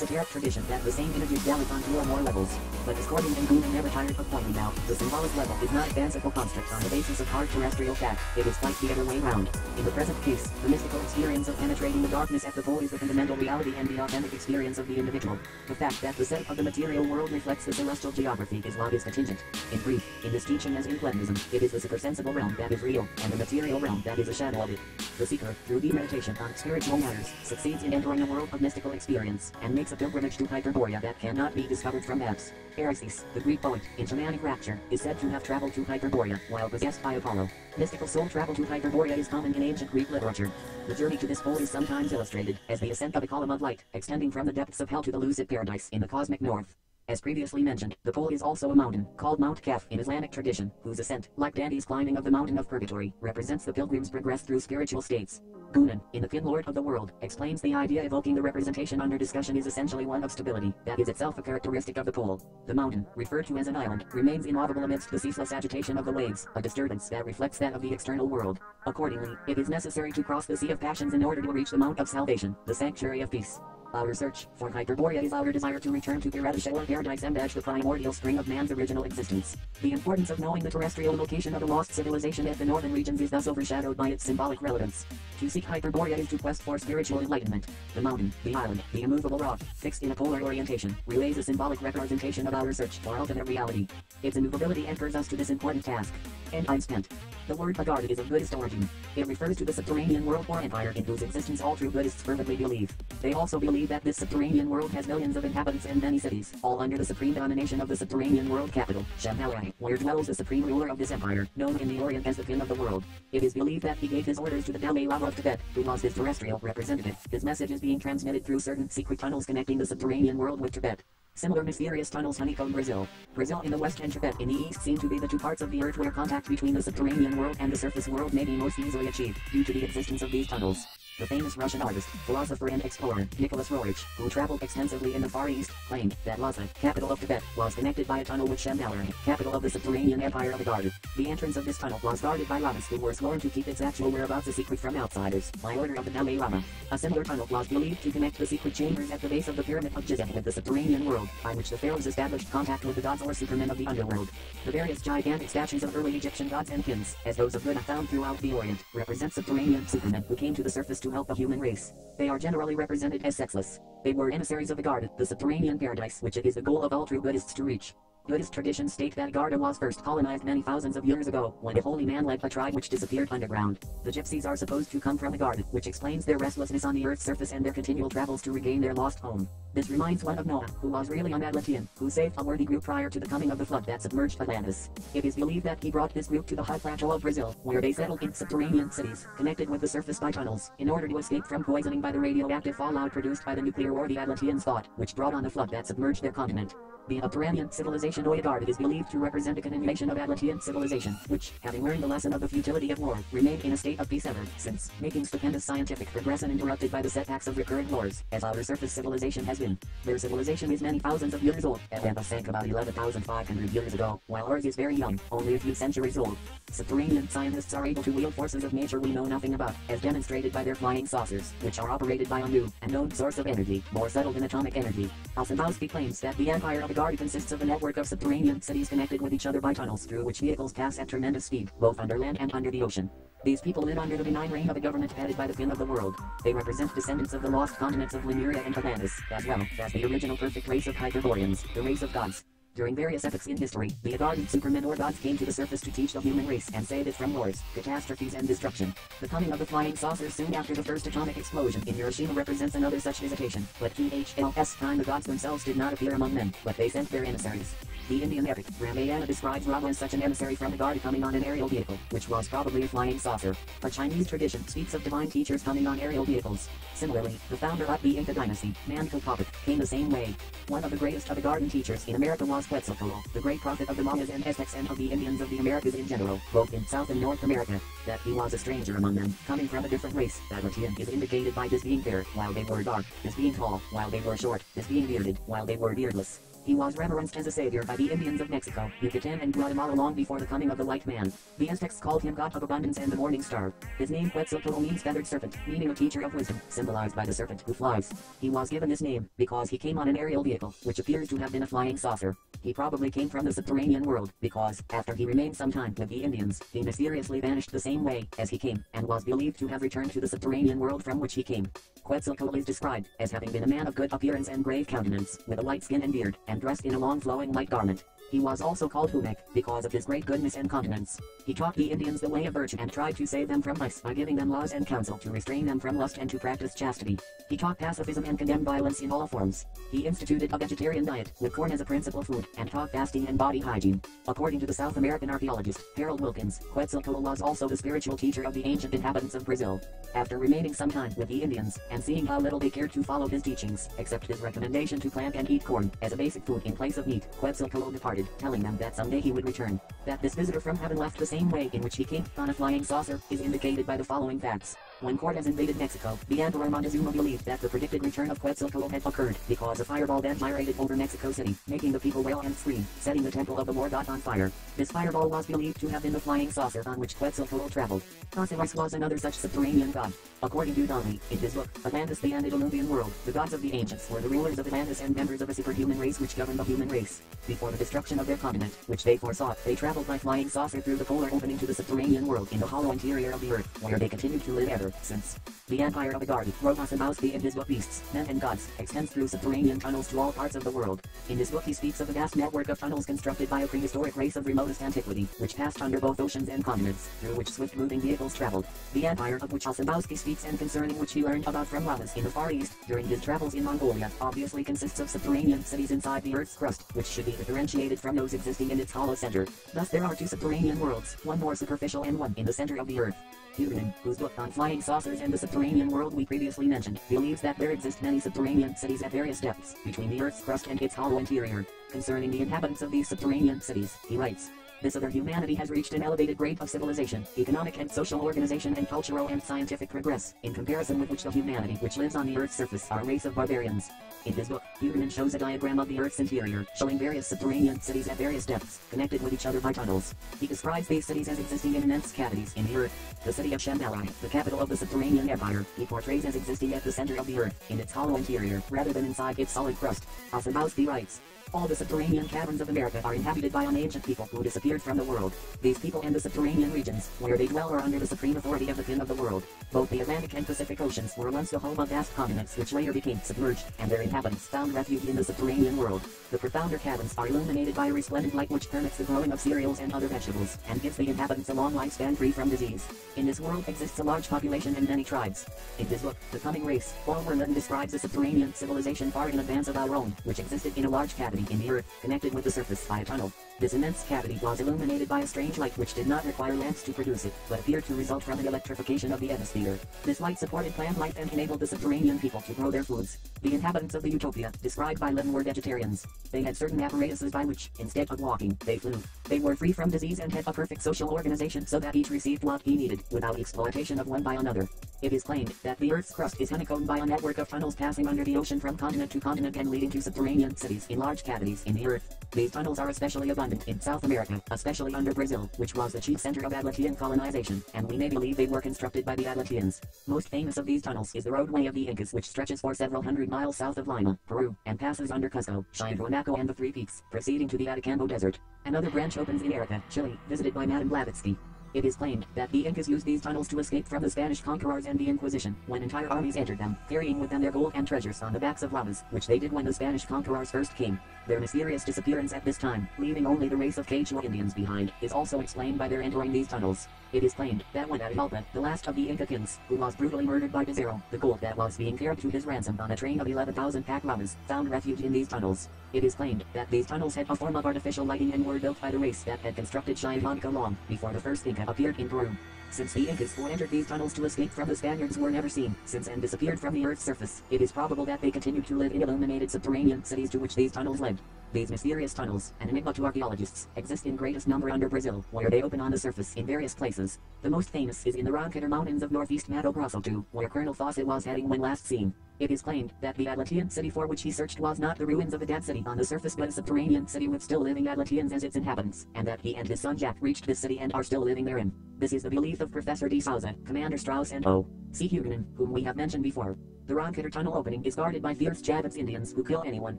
esoteric tradition that the same image is valid on 2 or more levels. But Discordian and Goonan never tired of pointing out, the symbolic level is not a fanciful construct on the basis of hard terrestrial fact, it is quite the other way round. In the present case, the mystical experience of penetrating the darkness at the pole is the fundamental reality and the authentic experience of the individual. The fact that the set of the material world reflects the celestial geography is what is contingent. In brief, in this teaching as in Platonism, it is the supersensible realm that is real, and the material realm that is a shadow of it. The seeker, through deep meditation on spiritual matters, succeeds in entering a world of mystical experience, and makes a pilgrimage to Hyperborea that cannot be discovered from maps. Archetype, the Greek poet, in shamanic rapture, is said to have traveled to Hyperborea while possessed by Apollo. Mystical soul travel to Hyperborea is common in ancient Greek literature. The journey to this pole is sometimes illustrated as the ascent of a column of light, extending from the depths of hell to the lucid paradise in the cosmic north. As previously mentioned, the pole is also a mountain, called Mount Kaf in Islamic tradition, whose ascent, like Dante's climbing of the mountain of purgatory, represents the pilgrim's progress through spiritual states. Goonan, in The Thin Lord of the World, explains the idea evoking the representation under discussion is essentially one of stability, that is itself a characteristic of the pole. The mountain, referred to as an island, remains immovable amidst the ceaseless agitation of the waves, a disturbance that reflects that of the external world. Accordingly, it is necessary to cross the sea of passions in order to reach the Mount of Salvation, the sanctuary of peace. Our search for Hyperborea is our desire to return to Paradise Paradise and the primordial spring of man's original existence. The importance of knowing the terrestrial location of the lost civilization at the northern regions is thus overshadowed by its symbolic relevance. To seek Hyperborea is to quest for spiritual enlightenment. The mountain, the island, the immovable rock, fixed in a polar orientation, relays a symbolic representation of our search for ultimate reality. Its immovability anchors us to this important task. And I'm spent. The word Agard is of Buddhist origin. It refers to the subterranean world or empire in whose existence all true Buddhists fervently believe. They also believe that this subterranean world has millions of inhabitants and many cities, all under the supreme domination of the subterranean world capital, Shambhala, where dwells the supreme ruler of this empire, known in the Orient as the King of the World. It is believed that he gave his orders to the Dalai Lama of Tibet, who was his terrestrial representative. His message is being transmitted through certain secret tunnels connecting the subterranean world with Tibet. Similar mysterious tunnels honeycomb Brazil. Brazil in the west and Tibet in the east seem to be the two parts of the earth where contact between the subterranean world and the surface world may be most easily achieved, due to the existence of these tunnels. The famous Russian artist, philosopher and explorer, Nicholas Roerich, who traveled extensively in the Far East, claimed that Lhasa, capital of Tibet, was connected by a tunnel with Shambhala, capital of the subterranean empire of Agard. The entrance of this tunnel was guarded by lamas who were sworn to keep its actual whereabouts a secret from outsiders, by order of the Dalai Lama. A similar tunnel was believed to connect the secret chambers at the base of the Pyramid of Gizeh with the subterranean world, by which the pharaohs established contact with the gods or supermen of the underworld. The various gigantic statues of early Egyptian gods and kings, as those of Buddha found throughout the Orient, represent subterranean supermen who came to the surface to help the human race. They are generally represented as sexless. They were emissaries of Agard, the subterranean paradise which it is the goal of all true Buddhists to reach. Buddhist traditions state that Garda was first colonized many thousands of years ago, when a holy man led a tribe which disappeared underground. The gypsies are supposed to come from Agard, which explains their restlessness on the earth's surface and their continual travels to regain their lost home. This reminds one of Noah, who was really an Atlantean, who saved a worthy group prior to the coming of the flood that submerged Atlantis. It is believed that he brought this group to the high plateau of Brazil, where they settled in subterranean cities, connected with the surface by tunnels, in order to escape from poisoning by the radioactive fallout produced by the nuclear war the Atlanteans fought, which brought on the flood that submerged their continent. The Subterranean civilization Oegard is believed to represent a continuation of Atlantean civilization, which, having learned the lesson of the futility of war, remained in a state of peace ever since, making stupendous scientific progress uninterrupted by the setbacks of recurrent wars, as our surface civilization has been. Their civilization is many thousands of years old. Atlantis sank about 11,500 years ago, while ours is very young, only a few centuries old. Subterranean scientists are able to wield forces of nature we know nothing about, as demonstrated by their flying saucers, which are operated by a new, unknown source of energy, more subtle than atomic energy. Alcindowski claims that the empire of Agard consists of a network of subterranean cities connected with each other by tunnels through which vehicles pass at tremendous speed, both under land and under the ocean. These people live under the benign reign of a government headed by the King of the World. They represent descendants of the lost continents of Lemuria and Atlantis, as well as the original perfect race of Hyperboreans, the race of gods. During various epochs in history, the Agardian supermen or gods came to the surface to teach the human race and save it from wars, catastrophes and destruction. The coming of the flying saucers soon after the first atomic explosion in Hiroshima represents another such visitation, but in HLS time the gods themselves did not appear among men, but they sent their emissaries. The Indian epic, Ramayana describes Rama as such an emissary from Agard coming on an aerial vehicle, which was probably a flying saucer. A Chinese tradition speaks of divine teachers coming on aerial vehicles. Similarly, the founder of the Inca dynasty, Manco Capac, came the same way. One of the greatest of Agardian teachers in America was Quetzalcoatl, the great prophet of the Mayas and Aztecs and of the Indians of the Americas in general, both in South and North America. That he was a stranger among them, coming from a different race. Atlantean is indicated by his being fair, while they were dark, his being tall, while they were short, his being bearded, while they were beardless. He was reverenced as a savior by the Indians of Mexico, Yucatan and Guatemala long before the coming of the white man. The Aztecs called him God of Abundance and the Morning Star. His name Quetzalcoatl means feathered serpent, meaning a teacher of wisdom, symbolized by the serpent who flies. He was given this name because he came on an aerial vehicle, which appears to have been a flying saucer. He probably came from the subterranean world, because, after he remained some time with the Indians, he mysteriously vanished the same way as he came, and was believed to have returned to the subterranean world from which he came. Quetzalcoatl is described as having been a man of good appearance and grave countenance, with a light skin and beard, and dressed in a long flowing white garment. He was also called Humek, because of his great goodness and continence. He taught the Indians the way of virtue and tried to save them from vice by giving them laws and counsel to restrain them from lust and to practice chastity. He taught pacifism and condemned violence in all forms. He instituted a vegetarian diet, with corn as a principal food, and taught fasting and body hygiene. According to the South American archaeologist, Harold Wilkins, Quetzalcoatl was also the spiritual teacher of the ancient inhabitants of Brazil. After remaining some time with the Indians, and seeing how little they cared to follow his teachings, except his recommendation to plant and eat corn as a basic food in place of meat, Quetzalcoatl departed, telling them that someday he would return. That this visitor from heaven left the same way in which he came, on a flying saucer, is indicated by the following facts. When Cortez invaded Mexico, the Emperor Montezuma believed that the predicted return of Quetzalcoatl had occurred because a fireball then gyrated over Mexico City, making the people wail and scream, setting the temple of the war god on fire. This fireball was believed to have been the flying saucer on which Quetzalcoatl traveled. Osiris was another such subterranean god. According to Donnelly, in his book, Atlantis the Antediluvian World, the gods of the ancients were the rulers of Atlantis and members of a superhuman race which governed the human race. Before the destruction of their continent, which they foresaw, they traveled by flying saucer through the polar opening to the subterranean world in the hollow interior of the earth, where they continued to live ever since. The Empire of the Garden, wrote Ossimbowski in his book Beasts, Men and Gods, extends through subterranean tunnels to all parts of the world. In his book he speaks of a vast network of tunnels constructed by a prehistoric race of remotest antiquity, which passed under both oceans and continents, through which swift-moving vehicles traveled. The empire of which Ossimbowski speaks and concerning which he learned about from Lamas in the Far East, during his travels in Mongolia, obviously consists of subterranean cities inside the Earth's crust, which should be differentiated from those existing in its hollow center. Thus there are two subterranean worlds, one more superficial and one in the center of the Earth. Huberman, whose book on flying saucers and the subterranean world we previously mentioned, believes that there exist many subterranean cities at various depths, between the Earth's crust and its hollow interior. Concerning the inhabitants of these subterranean cities, he writes, "This other humanity has reached an elevated grade of civilization, economic and social organization and cultural and scientific progress, in comparison with which the humanity which lives on the Earth's surface are a race of barbarians." In his book, Huberman shows a diagram of the Earth's interior, showing various subterranean cities at various depths, connected with each other by tunnels. He describes these cities as existing in immense cavities in the Earth. The city of Shambhala, the capital of the subterranean empire, he portrays as existing at the center of the Earth, in its hollow interior, rather than inside its solid crust. Ossimbowski writes, "All the subterranean caverns of America are inhabited by an ancient people who disappeared from the world. These people and the subterranean regions, where they dwell, are under the supreme authority of the king of the world. Both the Atlantic and Pacific Oceans were once the home of vast continents which later became submerged, and their inhabitants found refuge in the subterranean world. The profounder caverns are illuminated by a resplendent light which permits the growing of cereals and other vegetables, and gives the inhabitants a long lifespan free from disease. In this world exists a large population and many tribes." In his book, The Coming Race, Paul Verlaine describes a subterranean civilization far in advance of our own, which existed in a large cavity in the earth, connected with the surface by a tunnel. This immense cavity was illuminated by a strange light which did not require lamps to produce it, but appeared to result from the electrification of the atmosphere. This light supported plant life and enabled the subterranean people to grow their foods. The inhabitants of the utopia, described by Levin, were vegetarians. They had certain apparatuses by which, instead of walking, they flew. They were free from disease and had a perfect social organization so that each received what he needed, without exploitation of one by another. It is claimed that the Earth's crust is honeycombed by a network of tunnels passing under the ocean from continent to continent and leading to subterranean cities in large cavities in the Earth. These tunnels are especially abundant in South America, especially under Brazil, which was the chief center of Atlantean colonization, and we may believe they were constructed by the Atlanteans. Most famous of these tunnels is the roadway of the Incas, which stretches for several hundred miles south of Lima, Peru, and passes under Cusco, Chihuanaco and the Three Peaks, proceeding to the Atacambo Desert. Another branch opens in Arica, Chile, visited by Madame Blavatsky. It is claimed that the Incas used these tunnels to escape from the Spanish conquerors and the Inquisition, when entire armies entered them, carrying with them their gold and treasures on the backs of llamas, which they did when the Spanish conquerors first came. Their mysterious disappearance at this time, leaving only the race of Quechua Indians behind, is also explained by their entering these tunnels. It is claimed that when Atahualpa, the last of the Inca kings, who was brutally murdered by Pizarro, the gold that was being carried to his ransom on a train of 11,000 pack llamas, found refuge in these tunnels. It is claimed that these tunnels had a form of artificial lighting and were built by the race that had constructed Chihuanaco long before the first Inca appeared in Peru. Since the Incas who entered these tunnels to escape from the Spaniards were never seen since and disappeared from the Earth's surface, it is probable that they continued to live in illuminated subterranean cities to which these tunnels led. These mysterious tunnels, an enigma to archaeologists, exist in greatest number under Brazil, where they open on the surface in various places. The most famous is in the Rock Mountains of northeast Mato Grosso 2, where Colonel Fawcett was heading when last seen. It is claimed that the Atlantean city for which he searched was not the ruins of a dead city on the surface but a subterranean city with still living Atlanteans as its inhabitants, and that he and his son Jack reached this city and are still living therein. This is the belief of Professor D. Souza, Commander Strauss and O.C. Huguenin, whom we have mentioned before. The Roncator tunnel opening is guarded by fierce Javits Indians who kill anyone